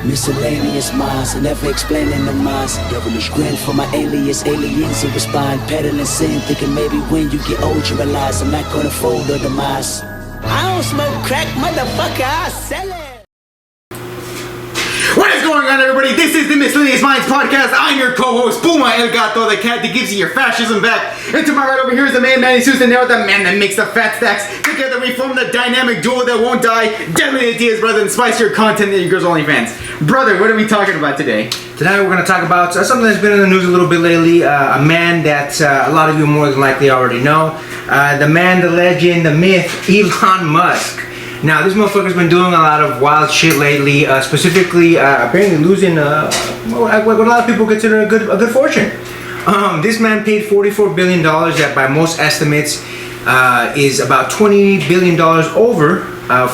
Miscellaneous minds, never explaining the minds. Devilish grin for my alias, aliens who respond. Peddling sin, thinking maybe when you get old you realize I'm not gonna fold or demise. I don't smoke crack, motherfucker, I sell it. What is going on, everybody? This is the Miscellaneous Minds Podcast. I'm your co-host, Puma El Gato, the cat that gives you your fascism back. And to my right over here is the man, Manny Susan, there, the man that makes the fat stacks. Together we form the dynamic duo that won't die. Deadly ideas, brother, and spicier content than your girls' OnlyFans. Brother, what are we talking about today? Tonight we're going to talk about something that's been in the news a little bit lately. A man that a lot of you more than likely already know. The man, the legend, the myth, Elon Musk. Now, this motherfucker's been doing a lot of wild shit lately, specifically apparently losing what a lot of people consider a good fortune. This man paid $44 billion that by most estimates is about $20 billion over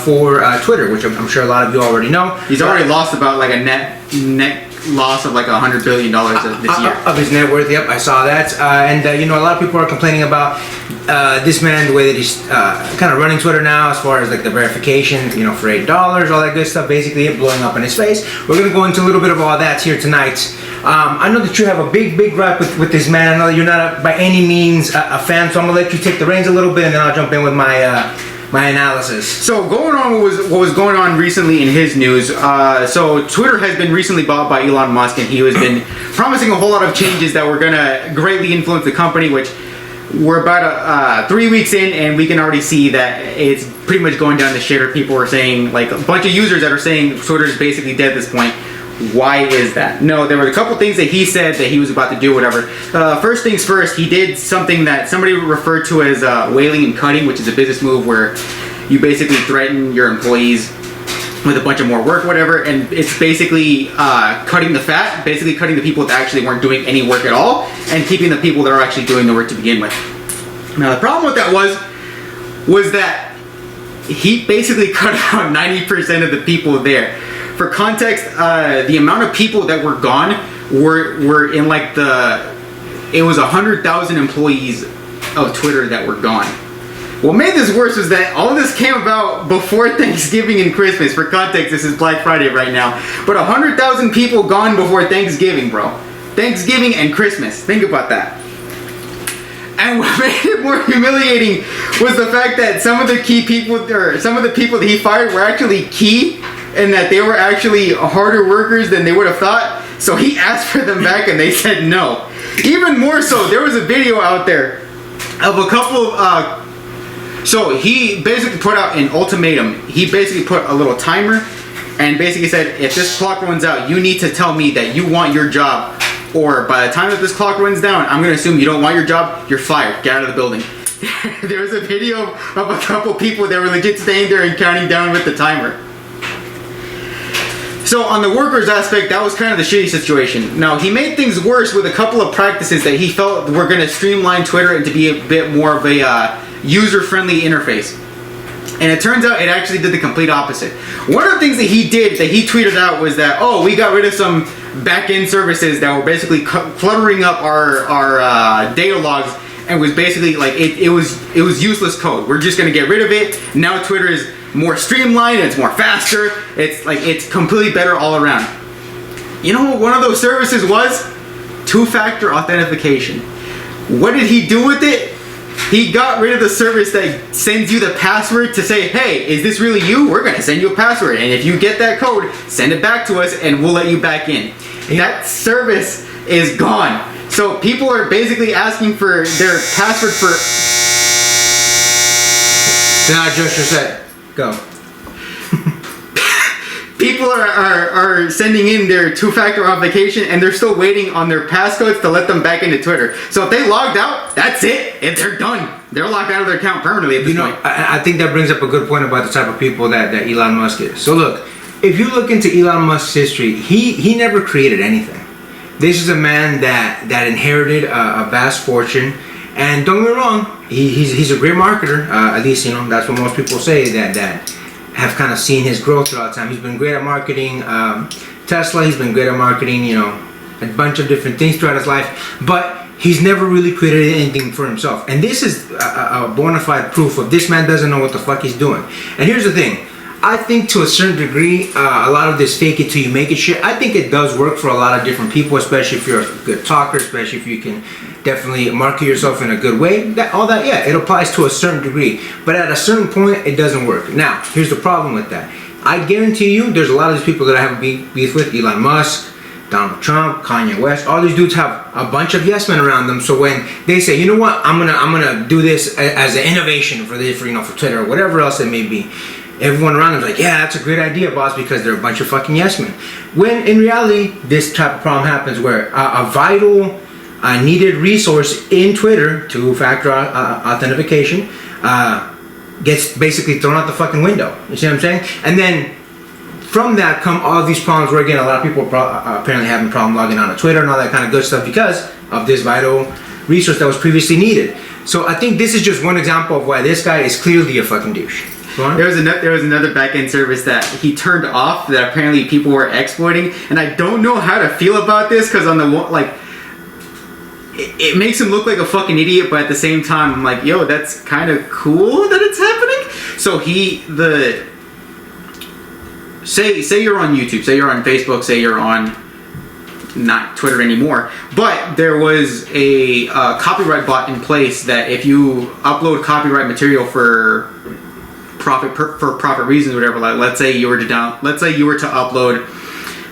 for Twitter, which I'm sure a lot of you already know. He's already lost about like a net loss of like $100 billion this year. Of his net worth, yep, I saw that. And a lot of people are complaining about this man, the way that he's kind of running Twitter now, as far as like the verification, for $8, all that good stuff, basically it blowing up in his face. We're going to go into a little bit of all that here tonight. I know that you have a big gripe with this man. I know that you're not by any means a fan, so I'm going to let you take the reins a little bit, and then I'll jump in with my analysis. So going on what was going on recently in his news, so Twitter has been recently bought by Elon Musk, and he has been promising a whole lot of changes that were going to greatly influence the company, which we're about 3 weeks in, and we can already see that it's pretty much going down the shitter. People are saying, like a bunch of users that are saying Twitter is basically dead at this point. Why is that? No, there were a couple things that he said that he was about to do, whatever. First things first, he did something that somebody referred to as whaling and cutting, which is a business move where you basically threaten your employees with a bunch of more work, whatever, and it's basically cutting the fat, basically cutting the people that actually weren't doing any work at all, and keeping the people that are actually doing the work to begin with. Now, the problem with that was that he basically cut out 90% of the people there. For context, the amount of people that were gone were in like it was 100,000 employees of Twitter that were gone. What made this worse was that all of this came about before Thanksgiving and Christmas. For context, this is Black Friday right now. But 100,000 people gone before Thanksgiving, bro. Thanksgiving and Christmas. Think about that. And what made it more humiliating was the fact that some of the people that he fired were actually key, and that they were actually harder workers than they would have thought. So he asked for them back and they said no. Even more so, there was a video out there of a couple of... So he basically put out an ultimatum. He basically put a little timer and basically said, if this clock runs out, you need to tell me that you want your job. Or by the time that this clock runs down, I'm going to assume you don't want your job, you're fired. Get out of the building. There was a video of a couple people that were legit staying there and counting down with the timer. So on the workers aspect, that was kind of the shitty situation. Now, he made things worse with a couple of practices that he felt were going to streamline Twitter and to be a bit more of a user-friendly interface. And it turns out it actually did the complete opposite. One of the things that he did, that he tweeted out, was that, we got rid of some back-end services that were basically cluttering up our data logs, and was basically like, it was useless code. We're just going to get rid of it. Now Twitter is more streamlined, it's more faster, it's completely better all around. You know what one of those services was? Two-factor authentication. What did he do with it? He got rid of the service that sends you the password to say, hey, is this really you? We're going to send you a password, and if you get that code, send it back to us and we'll let you back in. That service is gone. So people are basically asking for their password for... Then adjust your set. Go. People are sending in their two-factor authentication, and they're still waiting on their passcodes to let them back into Twitter. So if they logged out, that's it. And they're done. They're locked out of their account permanently at this point. I think that brings up a good point about the type of people that Elon Musk is. So look, if you look into Elon Musk's history, he never created anything. This is a man that inherited a vast fortune. And don't get me wrong, he's a great marketer. At least, that's what most people say that have kind of seen his growth throughout time. He's been great at marketing Tesla. He's been great at marketing, a bunch of different things throughout his life. But he's never really created anything for himself. And this is a bona fide proof of this man doesn't know what the fuck he's doing. And here's the thing. I think to a certain degree, a lot of this fake it till you make it shit, I think it does work for a lot of different people, especially if you're a good talker, especially if you can definitely market yourself in a good way. All that, yeah, it applies to a certain degree. But at a certain point, it doesn't work. Now, here's the problem with that. I guarantee you, there's a lot of these people that I have beef with, Elon Musk, Donald Trump, Kanye West, all these dudes have a bunch of yes men around them. So when they say, you know what, I'm gonna do this as an innovation for Twitter or whatever else it may be, everyone around them's like, yeah, that's a great idea, boss, because they're a bunch of fucking yes men. When in reality, this type of problem happens where a vital, needed resource in Twitter, two-factor authentication, gets basically thrown out the fucking window. You see what I'm saying? And then from that come all these problems where, again, a lot of people are apparently having problem logging on to Twitter and all that kind of good stuff because of this vital resource that was previously needed. So I think this is just one example of why this guy is clearly a fucking douche. There was another back-end service that he turned off that apparently people were exploiting, and I don't know how to feel about this because on the like, it makes him look like a fucking idiot, but at the same time, I'm like, yo, that's kind of cool that it's happening. So say you're on YouTube, say you're on Facebook, say you're on not Twitter anymore, but there was a copyright bot in place that if you upload copyright material for profit reasons, whatever. Like, let's say you were to upload,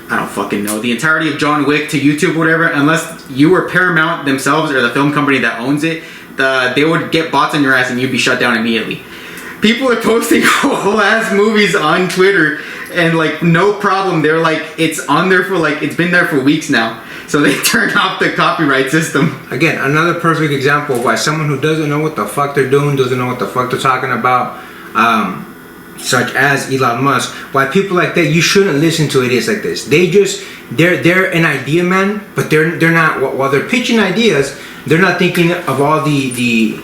I don't fucking know, the entirety of John Wick to YouTube, or whatever. Unless you were Paramount themselves or the film company that owns it, they would get bots on your ass and you'd be shut down immediately. People are posting whole ass movies on Twitter and like no problem. They're like, it's on there for like, it's been there for weeks now. So they turned off the copyright system. Again, another perfect example of why someone who doesn't know what the fuck they're doing, doesn't know what the fuck they're talking about, such as Elon Musk, why people like that, you shouldn't listen to idiots like this. They're an idea man, but they're not, while they're pitching ideas, they're not thinking of all the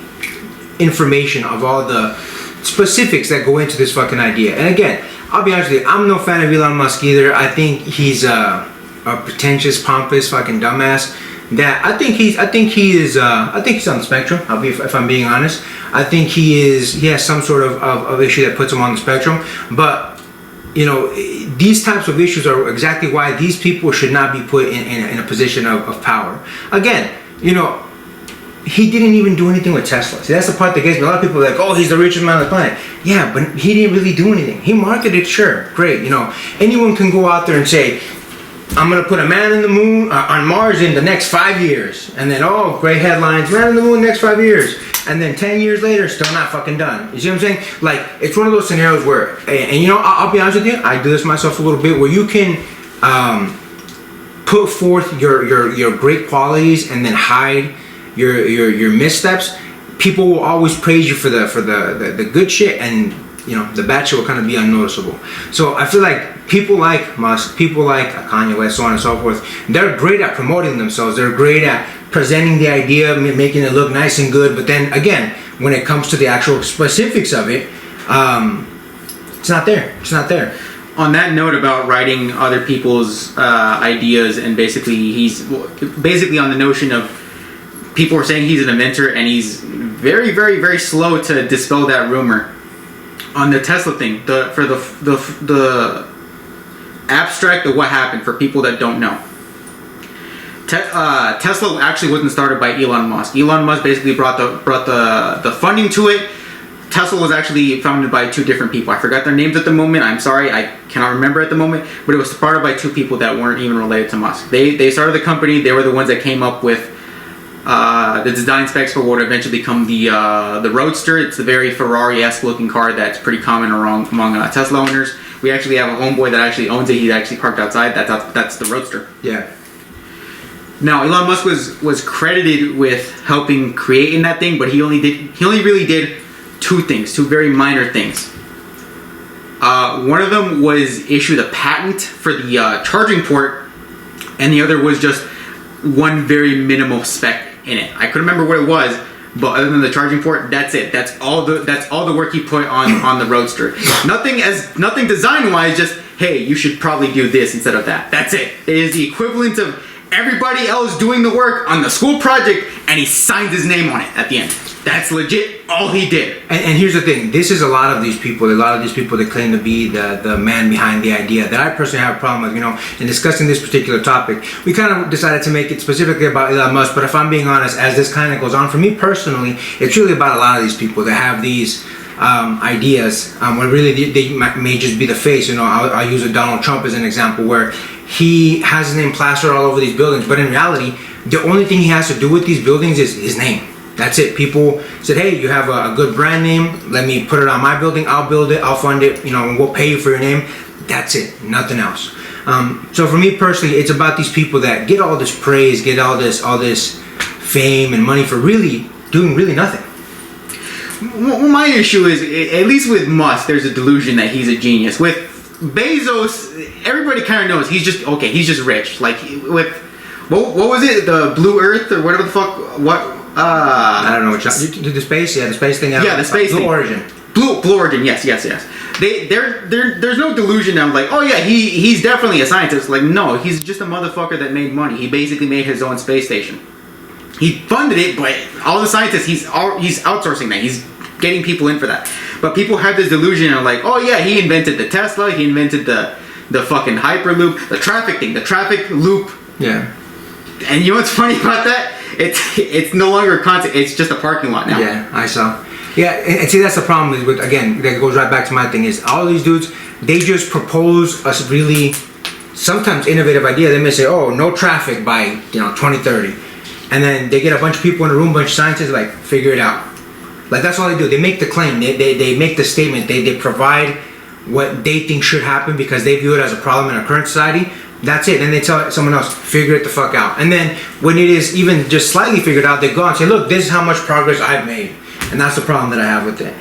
information, of all the specifics that go into this fucking idea. And again, I'll be honest with you, I'm no fan of Elon Musk either. I think he's a pretentious, pompous fucking dumbass. That I think he's on the spectrum. If I'm being honest, I think he has some sort of issue that puts him on the spectrum. But you know, these types of issues are exactly why these people should not be put in a position of power. Again, you know, he didn't even do anything with Tesla. See, that's the part that gets me. A lot of people are like, oh, he's the richest man on the planet. Yeah, but he didn't really do anything. He marketed, sure, great. You know, anyone can go out there and say, I'm going to put a man in the moon, on Mars in the next 5 years. And then, oh, great headlines, man in the moon next 5 years. And then 10 years later, still not fucking done. You see what I'm saying? Like, it's one of those scenarios where, and you know, I'll be honest with you, I do this myself a little bit, where you can put forth your great qualities and then hide your missteps. People will always praise you for the good shit, and you know, the bad shit will kind of be unnoticeable. So I feel like people like Musk, people like Kanye West, so on and so forth, they're great at promoting themselves. They're great at presenting the idea, making it look nice and good. But then again, when it comes to the actual specifics of it, it's not there. It's not there. On that note about writing other people's ideas, and he's basically on the notion of people are saying he's an inventor, and he's very, very, very slow to dispel that rumor. On the Tesla thing, for the abstract of what happened for people that don't know, Tesla actually wasn't started by Elon Musk. Elon Musk basically brought the funding to it. Tesla was actually founded by two different people. I forgot their names at the moment. I'm sorry, I cannot remember at the moment. But it was started by two people that weren't even related to Musk. They started the company. They were the ones that came up with the design specs for what would eventually become the Roadster. It's a very Ferrari-esque looking car that's pretty common among Tesla owners. We actually have a homeboy that actually owns it. He's actually parked outside. That's the Roadster. Yeah. Now Elon Musk was credited with helping create in that thing, but he only really did two very minor things. One of them was issue the patent for the charging port, and the other was just one very minimal spec in it. I couldn't remember what it was, but other than the charging port, that's it. That's all the work he put on the Roadster. Nothing design wise. Just, hey, you should probably do this instead of that. That's it. It is the equivalent of everybody else doing the work on the school project, and he signs his name on it at the end. That's legit all he did. And here's the thing, this is a lot of these people that claim to be the man behind the idea that I personally have a problem with. You know, in discussing this particular topic, we kind of decided to make it specifically about Elon Musk, but if I'm being honest, as this kind of goes on, for me personally, it's really about a lot of these people that have these ideas when really they may just be the face. You know, I'll use a Donald Trump as an example, where he has his name plastered all over these buildings, but in reality, the only thing he has to do with these buildings is his name. That's it. People said, hey, you have a good brand name, let me put it on my building, I'll build it, I'll fund it, you know, and we'll pay you for your name. That's it, nothing else. So for me personally, it's about these people that get all this praise, get all this fame and money for really doing really nothing. Well, my issue is, at least with Musk, there's a delusion that he's a genius. With Bezos, everybody kind of knows he's just rich. Like with what was it, the Blue Earth or whatever the fuck? I don't know what the space. Yeah, the space thing. Yeah, the space Blue thing. Origin. Blue Origin. Yes. There's no delusion now. Like, oh yeah, he's definitely a scientist. Like, no, he's just a motherfucker that made money. He basically made his own space station. He funded it, but all the scientists, he's outsourcing that. He's getting people in for that. But people have this delusion of like, oh yeah, he invented the Tesla. He invented the fucking Hyperloop, the traffic thing, the traffic loop. Yeah. And you know what's funny about that? It's no longer a concept. It's just a parking lot now. Yeah, I saw. Yeah, and see, that's the problem is with, again, that goes right back to my thing, is all these dudes, they just propose a really sometimes innovative idea. They may say, oh, no traffic by 2030, and then they get a bunch of people in a room, a bunch of scientists, like, figure it out. Like, that's all they do. They make the claim. They make the statement. They provide what they think should happen because they view it as a problem in our current society. That's it. And they tell someone else, figure it the fuck out. And then when it is even just slightly figured out, they go and say, look, this is how much progress I've made. And that's the problem that I have with it.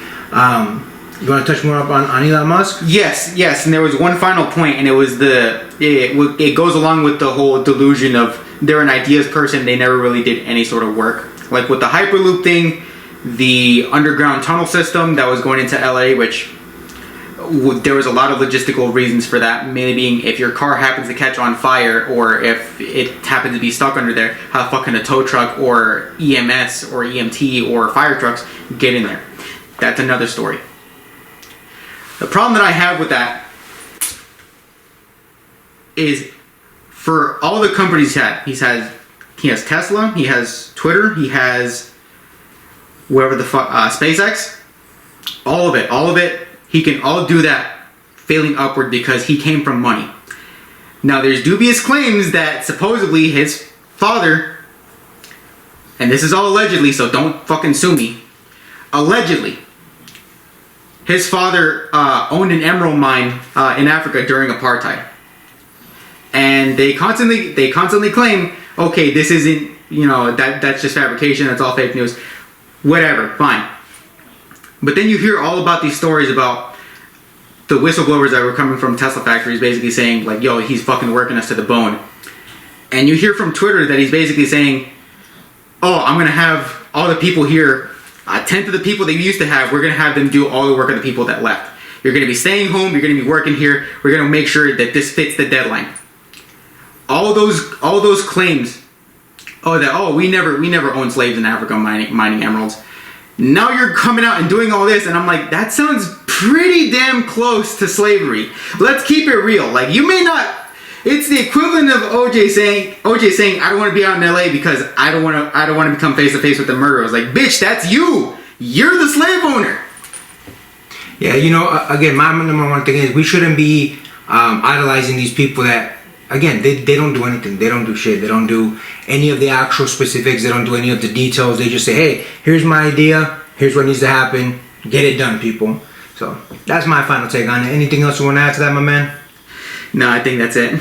You want to touch more up on Elon Musk? Yes. And there was one final point, and it was it goes along with the whole delusion of they're an ideas person. They never really did any sort of work. Like with the Hyperloop thing, the underground tunnel system that was going into LA, which there was a lot of logistical reasons for that, mainly being if your car happens to catch on fire or if it happens to be stuck under there, how fucking a tow truck or EMS or EMT or fire trucks get in there. That's another story. The problem that I have with that is for all the companies he has Tesla, he has Twitter, he has whoever the fuck, SpaceX, all of it. He can all do that failing upward because he came from money. Now there's dubious claims that supposedly his father, and this is all allegedly, so don't fucking sue me, allegedly, his father owned an emerald mine in Africa during apartheid. And they constantly claim, okay, this isn't, that's just fabrication, that's all fake news. Whatever, fine. But then you hear all about these stories about the whistleblowers that were coming from Tesla factories basically saying like, yo, he's fucking working us to the bone. And you hear from Twitter that he's basically saying, oh, I'm going to have all the people here, a tenth of the people that you used to have, we're going to have them do all the work of the people that left. You're going to be staying home, you're going to be working here, we're going to make sure that this fits the deadline. All those claims, we never owned slaves in Africa mining emeralds. Now you're coming out and doing all this, and I'm like, that sounds pretty damn close to slavery. Let's keep it real. Like, you may not. It's the equivalent of OJ saying, I don't want to be out in LA because I don't want to become face to face with the murderer. I was like, bitch, that's you. You're the slave owner. Yeah, again, my number one thing is we shouldn't be idolizing these people that, again, they don't do anything. They don't do shit. They don't do any of the actual specifics. They don't do any of the details. They just say, hey, here's my idea. Here's what needs to happen. Get it done, people. So that's my final take on it. Anything else you want to add to that, my man? No, I think that's it.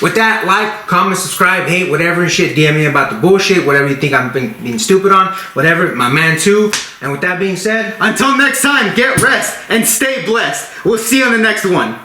With that, like, comment, subscribe, hate, whatever and shit. DM me about the bullshit, whatever you think I'm being stupid on, whatever. My man too. And with that being said, until next time, get rest and stay blessed. We'll see you on the next one.